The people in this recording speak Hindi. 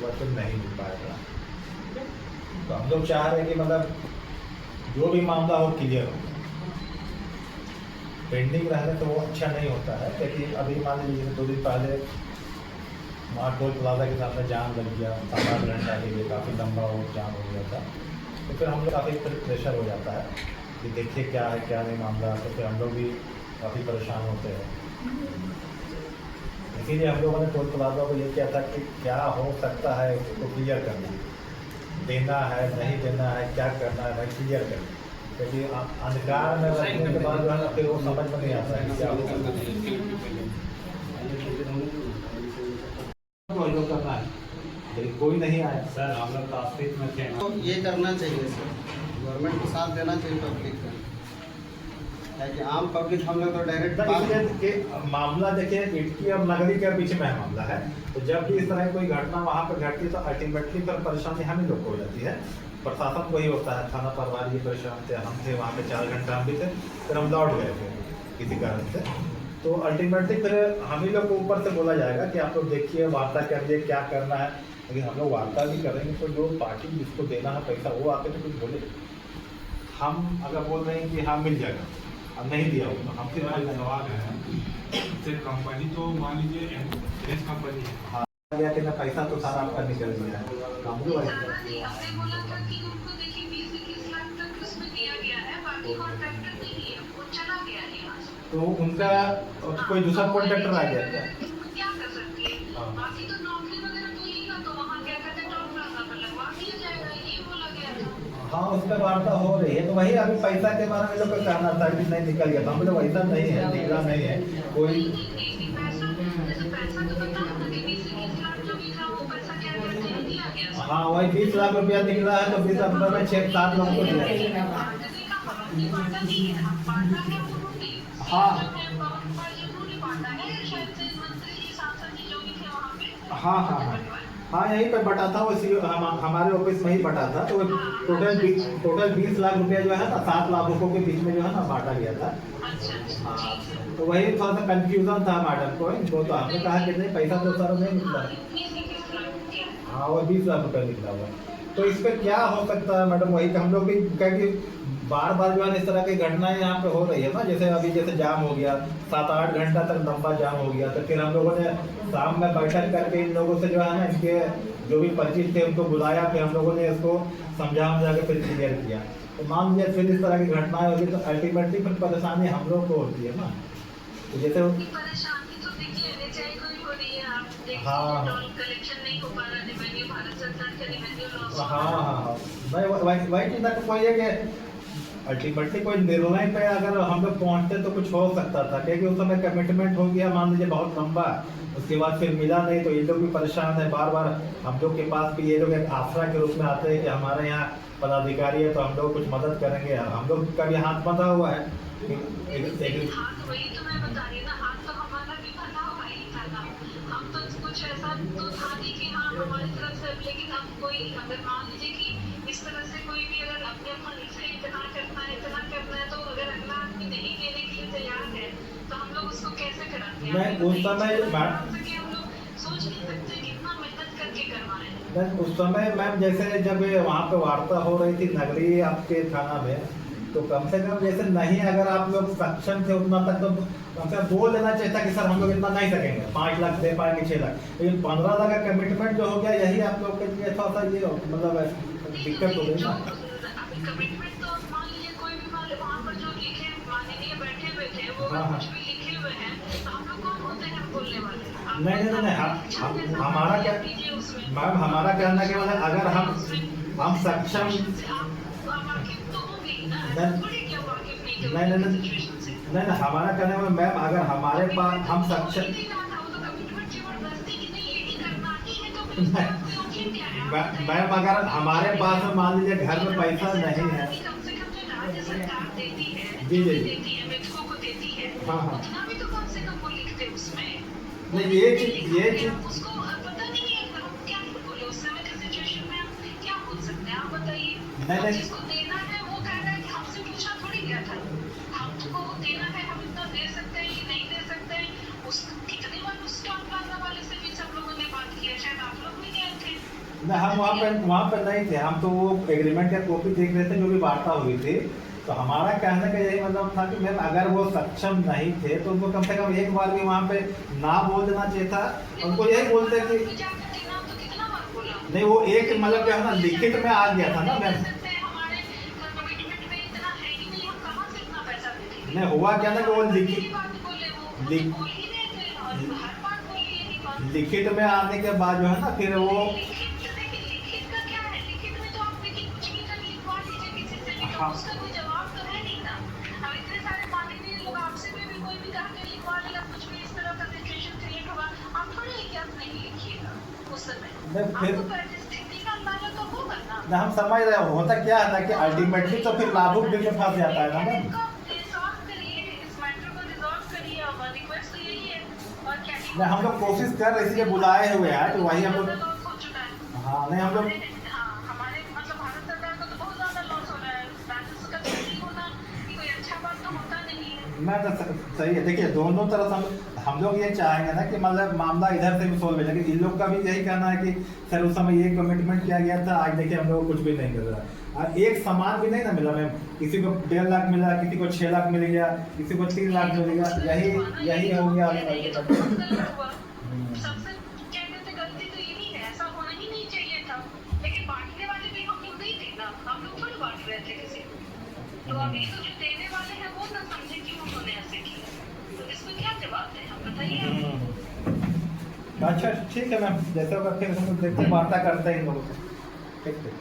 बाद फिर नहीं मिल पाएगा। तो हम लोग चाह रहे हैं कि मतलब जो भी मामला हो क्लियर हो। पेंडिंग रहने तो वो अच्छा नहीं होता है, क्योंकि अभी मान लीजिए 2 दिन पहले वहाँ टोल प्लाजा के सामने जाम लग गया 7-8 घंटा के लिए, काफ़ी लंबा वो जाम हो गया था। तो फिर हम लोग काफ़ी प्रेशर हो जाता है कि देखिए क्या है क्या नहीं मामला, तो फिर हम लोग भी काफ़ी परेशान होते हैं। इसीलिए हम लोगों ने टोल प्लाजा को ये किया था कि क्या हो सकता है उसको क्लियर करना, देना है नहीं देना है, क्या करना है भाई क्लियर करना, क्योंकि अंधकार में रखने के बाद जो है ना फिर वो समझ में नहीं आता है कि क्या होगा। करना है लेकिन कोई नहीं आया सर हम लोग ट्राफिक में थे तो ये करना चाहिए सर, गवर्नमेंट को साथ देना चाहिए पब्लिक का, ताकि आम पब्लिक हम लोग तो डायरेक्ट मामला देखिए इटकी और नगरी के बीच में मामला है। तो जब भी इस तरह की कोई घटना वहाँ पर घटती है तो अल्टीमेटली पर परेशानी हम ही लोग को हो जाती है। प्रशासन को ही होता है, थाना प्रभारी परेशान थे, हम थे वहाँ पे 4 घंटा हम भी थे, फिर हम लौट गए थे किसी कारण से। तो अल्टीमेटली फिर हम ही लोग को ऊपर से बोला जाएगा कि आप लोग देखिए वार्ता करिए क्या करना है, लेकिन हम लोग वार्ता भी करेंगे तो जो पार्टी जिसको देना है पैसा वो आके तो कुछ बोले। हम अगर बोल रहे हैं कि हाँ मिल जाएगा, अब नहीं दिया होगा तो हम फिर सवाल है सिर्फ कंपनी तो मान लीजिए एस कंपनी है। हाँ गया कि ना पैसा तो सारा आपका निकल गया है, हम लोग तो उनका कोई दूसरा कॉन्ट्रैक्टर आ गया क्या? हाँ उस पर वार्ता हो रही है, तो वही अभी पैसा के बारे में लोग का कहना था कि नहीं निकल गया, हम लोग ऐसा नहीं है, निकला नहीं है कोई। हाँ वही 20 लाख रुपया निकला है, तो 20 लाख रुपये में 6-7 लोगों को दिया। हाँ हाँ हाँ हाँ हाँ यहीं पर बटा था वो, हमारे ऑफिस में ही बटा था। तो टोटल 20 लाख रुपया जो है ना 7 लाख रुपयों के बीच में जो है ना बांटा गया था। हाँ तो वही थोड़ा सा कंफ्यूजन था मैडम को, इनको तो हमने कहा कि नहीं पैसा तो सर नहीं निकला। हाँ वो 20 लाख रुपया निकला हुआ। तो इस पर क्या हो सकता है मैडम, वही हम लोग भी कह कि बार बार जो है इस तरह की घटनाएं यहाँ पे हो रही है ना, जैसे अभी जैसे जाम हो गया 7-8 घंटा तक लंबा जाम हो गया, तो फिर हम लोगों ने शाम में बैठक करके इन लोगों से जो है ना इनके जो भी परिचित थे उनको बुलाया, फिर हम लोगों ने इसको समझा के फिर क्लियर किया। तो मान लीजिए फिर इस तरह की घटनाएं होगी तो अल्टीमेटली फिर परेशानी हम लोग को होती है ना। तो जैसे हाँ हाँ वही चिंता तो कोई है कि अल्टीमेटली कोई निर्णय पे अगर हम लोग पहुंचते तो कुछ हो सकता था, क्योंकि उस समय कमिटमेंट हो गया मान लीजिए बहुत लंबा, उसके बाद फिर मिला नहीं, तो ये लोग भी परेशान है। बार बार हम लोग के पास भी ये लोग एक आसरा के रूप में आते हैं कि हमारे यहाँ पदाधिकारी है तो हम लोग कुछ मदद करेंगे। हम लोग का भी हाथ बंधा हुआ है। मैं उस समय मैम जैसे जब वहाँ पे वार्ता हो रही थी नगरी आपके थाना में, तो कम से कम जैसे नहीं अगर आप लोग सक्षम थे उतना तक तो कम से कम बोल देना चाहिए था कि सर हम लोग इतना नहीं सकेंगे, 5 लाख दे पाएंगे 6 लाख, लेकिन 15 लाख का कमिटमेंट जो हो गया यही आप लोग के लिए थोड़ा सा ये मतलब दिक्कत हो गई ना। हाँ हाँ नहीं हमारा क्या मैम, हमारा कहना क्या है अगर हम सक्षम नहीं हमारा कहना है मैम अगर हमारे पास हम सक्षम मैम अगर हमारे पास मान लीजिए घर में पैसा नहीं है। जी जी हाँ हाँ नहीं ये चीज ना हम वहाँ पे नहीं थे, हम तो वो एग्रीमेंट का कॉपी देख रहे थे जो भी वार्ता हुई थी। तो हमारा कहने का यही मतलब था कि मैम अगर वो सक्षम नहीं थे तो उनको कम से कम एक बार भी वहाँ पे ना बोल देना चाहिए था। उनको यही बोलते कि नहीं, वो एक मतलब क्या है ना लिखित में आ गया था ना मैम। नहीं हुआ क्या ना कि वो लिखित में आने के बाद जो है ना फिर वो हाँ नहीं फिर ना हम समझ रहे हो होता क्या है ना कि अल्टीमेटली तो फिर लाभुक बिल में फंस जाता है ना मैम। नहीं हम लोग कोशिश कर रहे इसलिए बुलाए हुए हैं तो वही हम लोग हाँ नहीं हम लोग मैं तो सही है। देखिए दोनों तरफ हम लोग ये चाहेंगे ना कि मतलब मामला इधर से भी सोल्व है, लेकिन इन लोग का भी यही कहना है कि सर उस समय ये कमिटमेंट किया गया था, आज देखिए हम लोग कुछ भी नहीं कर रहा। और एक सामान भी नहीं ना मिला मैम, किसी को 1.5 लाख मिला, किसी को 6 लाख मिल गया, किसी को 3 लाख मिल गया, यही हो गया। तो अभी तो जो देने वाले हैं वो ना समझे कि उन्होंने ऐसे किया, तो इसमें क्या जवाब दें आप बताइए। अच्छा ठीक है मैम, जैसे होगा फिर हम लोग देखते हैं, वार्ता करते हैं इन लोगों से। ठीक है।